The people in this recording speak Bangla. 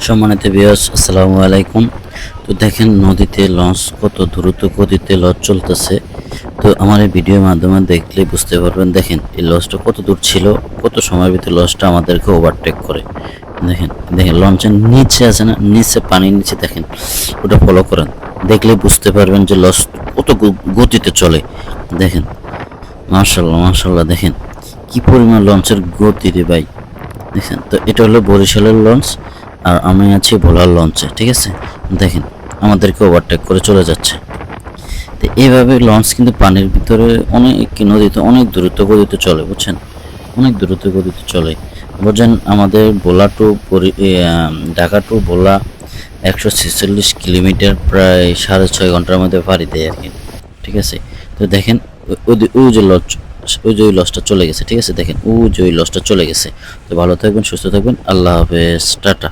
সম্মানিত ভিউয়ার্স, আসসালামু আলাইকুম। তো দেখেন নদীতে লঞ্চ কত দ্রুত গতিতে লঞ্চ চলতেছে। তো আমার এই ভিডিওর মাধ্যমে দেখলে বুঝতে পারবেন। দেখেন এই লঞ্চটা কত দূর ছিল, কত সময়ের ভিতরে লঞ্চটা আমাদেরকে ওভারটেক করে। দেখেন দেখেন লঞ্চের নিচে আছে না, নিচে পানির নিচে দেখেন, ওটা ফলো করেন, দেখলে বুঝতে পারবেন যে লঞ্চ কত গতিতে চলে। দেখেন মাশাআল্লাহ মাশাআল্লাহ, দেখেন কি পরিমাণ লঞ্চের গতি রে ভাই। দেখেন তো এটা হলো বরিশালের লঞ্চ, আর আমি আছি ভোলার লঞ্চে, ঠিক আছে। দেখেন আমাদেরকে ওভারটেক করে চলে যাচ্ছে। তো এইভাবে লঞ্চ কিন্তু পানির ভিতরে অনেক, নদীতে অনেক দ্রুত গতিতে চলে, বুঝছেন, অনেক দ্রুত গতিতে চলে। বুঝছেন আমাদের ভোলা টু ঢাকা টু ভোলা 146 কিলোমিটার, প্রায় 6.5 ঘন্টার মধ্যে পাড়ি দেয় আর কি, ঠিক আছে। তো দেখেন ওই যে লঞ্চ, ওই যে ওই লঞ্চটা চলে গেছে, ঠিক আছে। দেখেন ওই যে ওই লঞ্চটা চলে গেছে। তো ভালো থাকবেন, সুস্থ থাকবেন, আল্লাহ হাফেজ, টাটা।